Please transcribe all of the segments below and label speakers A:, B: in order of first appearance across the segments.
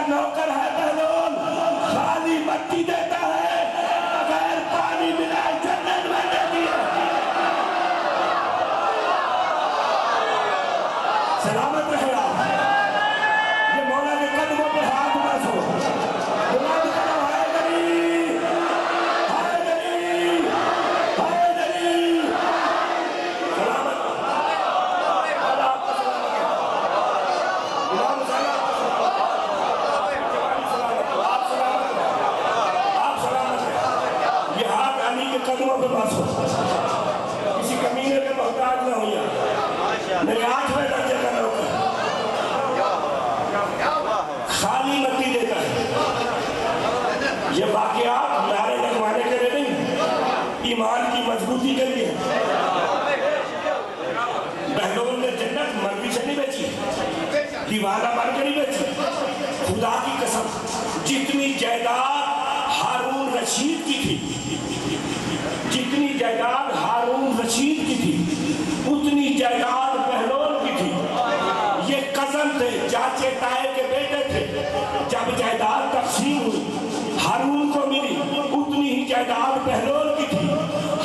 A: نوکر ہے بہلول، خالی مٹی دیتا ہے، بغیر پانی ملائے جنت میں دیتی ہے۔ سلامت رہے آپ۔ یہ مولا کے قدموں پہ ہاتھ باسو، بلند کرو، ہائے دلی، ہائے دلی، ہائے دلی۔ سلامت اللہ آپ کا سلامت ہے، امام صاحب آپ سلامت ہیں، آپ سلامت ہیں۔ یہ ہاتھ علی کے قدموں پہ باسو، کسی کمینے کے محتاج نہ ہوئے، میرے 8ویں درجے کا نوکر، خالی مٹی دیتا ہے۔ یہ واقعات نعرے لگوانے کے لیے نہیں، ایمان کی مضبوطی کے لیے۔ بہلول نے جنت مرضی سے نہیں بیچی، دیوانہ بن کے نہیں بیچی۔ خدا کی قسم، جتنی جائیداد ہارون رشید کی تھی، جتنی جائیداد ہارون رشید کی تھی، اتنی جائیداد بہلول کی تھی۔ یہ کزن تھے، چاچے تائے کے بیٹے تھے۔ جب جائیداد تقسیم ہوئی، ہارون کو ملی، اتنی ہی جائیداد بہلول کی تھی۔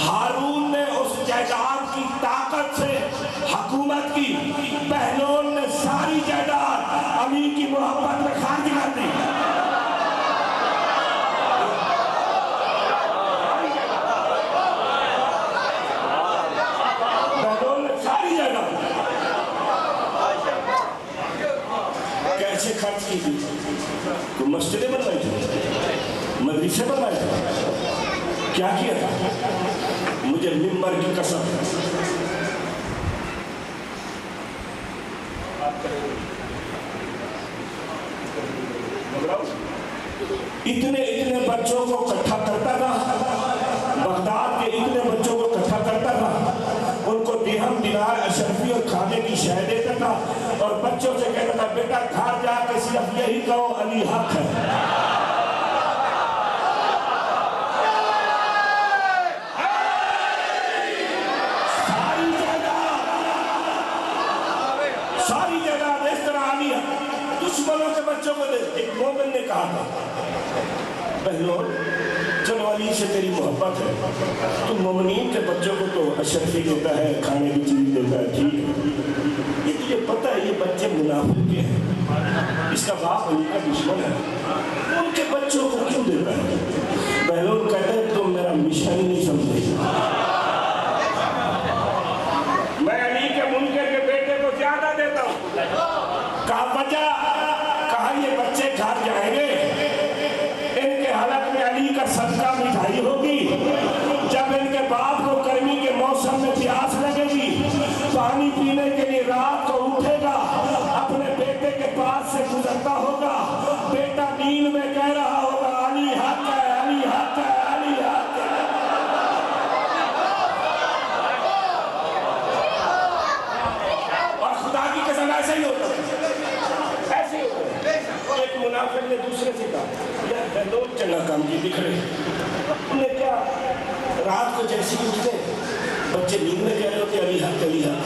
A: ہارون نے اس جائیداد کی طاقت سے حکومت کی، بہلول نے ساری جائیداد علی کی محبت میں خرچ کر دی۔ کیسے خرچ کی تھی؟ کوئی مسجدیں بنوائی تھی، مدرسے بنوائے تھے، کیا کیا تھا؟ مجھے ممبر کی قسم، اتنے بچوں کو اکٹھا کرتا تھا، بغداد کے اتنے بچوں کو اکٹھا کرتا تھا، ان کو درہم دینار اشرفی اور کھانے کی شے دیتا تھا، اور بچوں سے کہتا تھا بیٹا گھر جا کے صرف یہی کہو علی حق ہے۔ ساری جگہ اس طرح علی حق، دشمنوں کے بچوں کو دے۔ ایک مومن نے کہا تھا بہلول چلو علی سے تیری محبت ہے، تم مومنین کے بچوں کو تو اشرفی دیتا ہے، کھانے کی چیز دیتا ہے، ٹھیک ہے، یہ تجھے پتہ ہے یہ بچے منافق کے ہیں، اس کا باپ علی کا دشمن ہے، ان کے بچوں کو کیوں دیتا ہے؟ بہلول کہتا ہے تم میرا مشن نہیں سمجھے، میں علی کے منکر کے بیٹے کو زیادہ دیتا ہوں۔ کہا وجہ، کہا یہ بچے گھر جائیں گے، ان کے حلق میں علی کا صدقہ مٹھائی ہوگی، جب ان کے باپ کو گرمی کے موسم میں پیاس لگے گی، پانی پینے کے لیے رات کو اٹھے گا، اپنے بیٹے کے پاس سے گزرتا ہوگا، بیٹا نیند میں کہہ رہا ہوگا علی حق ہے، علی حق ہے، علی حق ہے۔ اور خدا کی قسم ایسے ہی ہوتا ہے، ایسے ہی ہوتا ہے۔ ایک منافق نے دوسرے سے کہا یار بہلول چنگا کام کی دکھ رہے، انہیں کیا رات کو جیسی اٹھتے بچے نیند میں کہہ رہے ہوتے علی حق، علی حق۔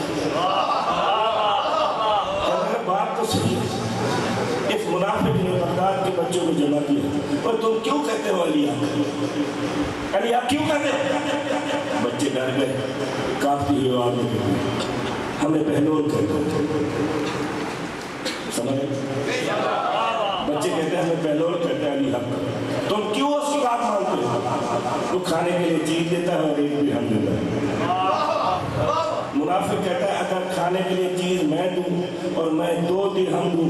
A: بات تو صحیح ہے، اس منافق نے بغداد کے بچوں کو جمع کیا، اور تم کیوں کہتے ہو علی حق، علی حق کیوں کہتے ہو؟ بچے ڈر گئے، کافی ہوئے آگے گئے، ہمیں بہلول کہتے ہیں، سمجھ بچے کہتے ہیں ہمیں بہلول کہتے ہیں علی حق، تم کیوں اس کی بات مانتے ہو؟ وہ کھانے کے لیے چیز دیتا ہے اور ایک بھی ہم دیتا ہے۔ منافق کہتا ہے اگر کھانے کے لیے چیز میں دوں اور میں 2 درہم دوں،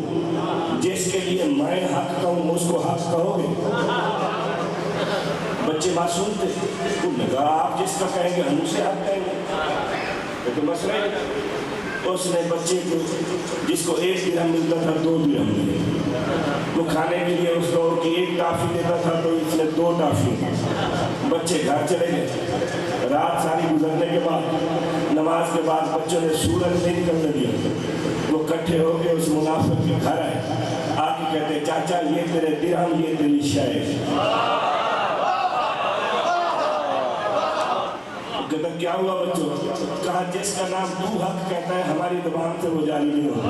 A: جس کے لیے میں حق کہوں اس کو حق کہو گے؟ بچے معصوم تھے، انہوں نے کہا آپ جس کا کہیں گے ہم اسے حق کہیں گے، لیکن مسئلہ ہے اس نے بچے کو جس کو 1 درہم ملتا تھا 2 درہم دیے، وہ کھانے کے لیے اس دور کی 1 ٹافی دیتا تھا تو اس نے 2 ٹافی، بچے گھر چلے گئے۔ رات ساری گزرنے کے بعد نماز کے بعد بچوں نے سورج نہیں نکلنے دیا، وہ کٹھے ہو کے اس منافق کے گھر آئے، آ کے کہتے چاچا یہ تیرے درہم، یہ تیری شے۔ کہتا کیا ہوا بچوں؟ کہا جس کا نام تو حق کہتا ہے ہماری زبان سے وہ جاری نہیں ہوتا۔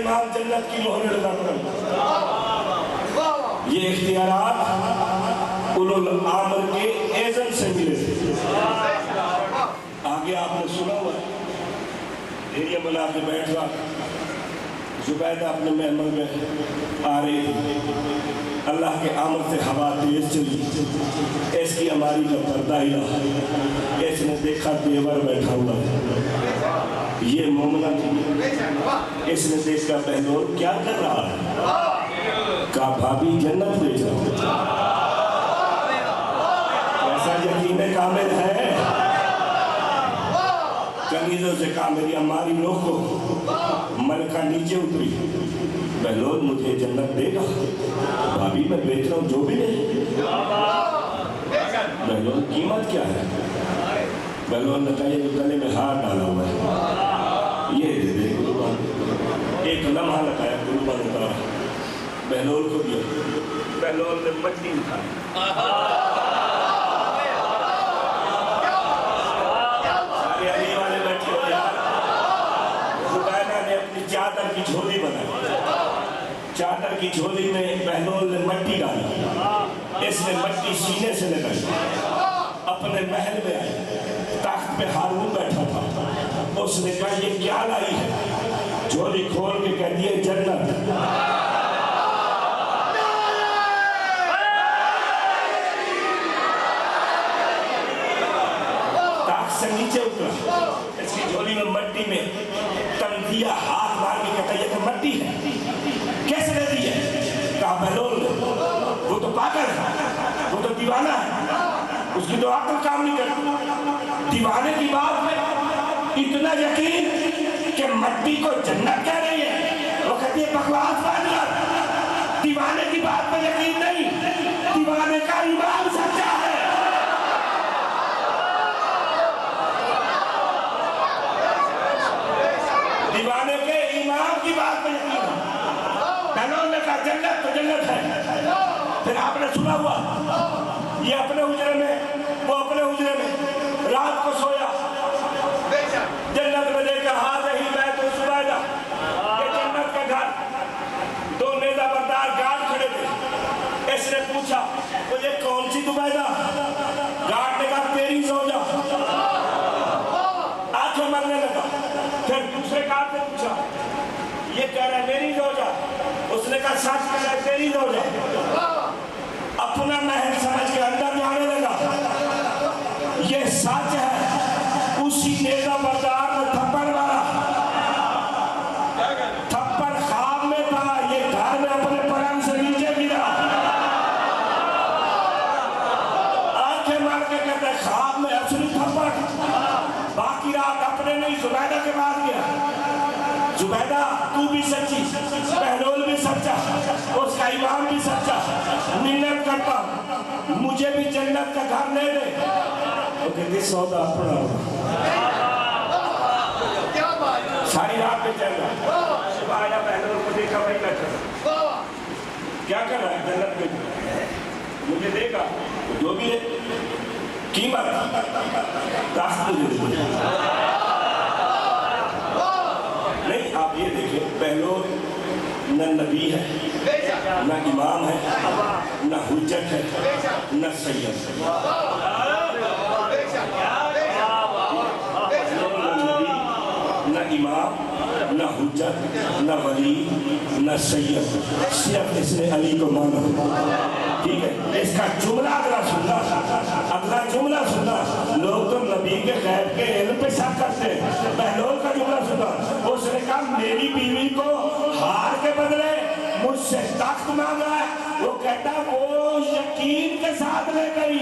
A: امام جنت کی مہر لگا کر یہ اختیارات اولوالامر کے ایزن سے ملے تھے. آگے آپ نے سنا ہوا ایریا بنا کے بیٹھ رہا زبیدہ اپنے محمل میں آ رہی تھی. اللہ کے آمد سے ہوا تیز چلی. اس کی ہماری کا پردہ ہی رہا. اس نے دیکھا دیور بیٹھا ہوا یہ مومنہ تھی. اس نے دیکھا بہنور کیا کر رہا ہے؟ کہا بھابی جنت لے جاؤ. ایسا یقین کامل ہے؟ کنیزوں سے کہا میری ہماری روح کو. ملکہ نیچے اتری. بہلول مجھے جنت دے گا؟ بھابی میں بیچ رہا ہوں جو بھی نہیں. بہلول قیمت کیا ہے؟ بہلول نے کہا یہ جو گلے میں ہاتھ ڈالا ہوا ہے یہ دے دے قربان. ایک لمحہ لگایا قربان اتارا بہلول کو دیا. بہلول نے مٹی اٹھائی. چادر کی جھولی بنائی. چادر کی جھولی میں بہلول نے مٹی ڈالی. اس نے مٹی سینے سے لگائی. اپنے محل میں آئی. تخت پہ ہارون بیٹھا تھا. اس نے کہا یہ کیا لائی ہے؟ جھولی کھول کے کہہ دیے جنت. تخت سے نیچے اترا. اس کی جھولی میں مٹی میں تنبیہ ہاتھ مار کے کہتا یہ تو مٹی ہے. کیسے دے دی ہے؟ کہا بہلول وہ تو پاگل ہے, وہ تو دیوانہ ہے, اس کی تو عقل کام نہیں کرتی. دیوانے کی بات میں اتنا یقین کہ مٹی کو جنت کہہ رہی ہے. وہ کہتی ہے بکواس بات کر. دیوانے کی بات میں یقین نہیں, دیوانے کا ایمان سچا ہے. دیوانے کے ایمان کی بات میں یقین ہے. بہنوں نے کہا جنت تو جنت ہے. پھر آپ نے سنا ہوا یہ اپنے حجرے میں وہ اپنے حجرے میں رات کو سویا. جنت میں دیکھا ہاتھ رہی بیت زبیدہ یہ جنت کا گھر. دو نیزہ بردار گارڈ کھڑے تھے. اس نے پوچھا وہ یہ کون سی زبیدہ؟ گارڈ نے کہا تیری زوجہ. آنکھیں مرنے لگا. پھر دوسرے گارڈ نے پوچھا یہ کہہ رہا ہے میری زوجہ. اس نے کہا سچ کہہ رہا ہے تیری زوجہ. اپنا محل سمجھ کے اندر جانے لگا. یہ سچ ہے. اسی نیزہ بردار نے تھپڑ مارا. تھپڑ خواب میں تھا. یہ گھر میں اپنے پلنگ سے نیچے گرا. آنکھیں مار کے کہتے ہیں خواب میں اصلی تھپڑ. باقی رات اپنے نہیں زبیدہ کے بعد گیا. زبیدہ تو بھی سچی, بہلول بھی سچا, اس کا امام بھی سچا. منت کرتا مجھے بھی جنت کا گھر لے دے. وہ کہتے سودا اپنا ہوگا. ساری رات پہ چل رہا. صبح آیا بہلول کو دیکھا وہی بیٹھا. کیا کر رہا ہے جنت میں؟ مجھے دے گا جو بھی ہے قیمت راست مجھے دے. نہیں آپ یہ دیکھیں بہلول نہ نبی ہے, نہ امام ہے, نہ حجت ہے, نہ سید. نہ امام, نہ حجت, نہ ولی, نہ سید. صرف اس نے علی کو مانا. ٹھیک ہے, اس کا جملہ اگلا سننا. اگلا جملہ سننا. لوگ تو نبی کے غیب کے علم پہ شک کرتے ہیں. بہلول کا جملہ سننا. اس نے کہا میری بیوی کو ہار کے بدلے مجھ سے تخت مانگا ہے. وہ کہتا وہ یقین کے ساتھ لے گئی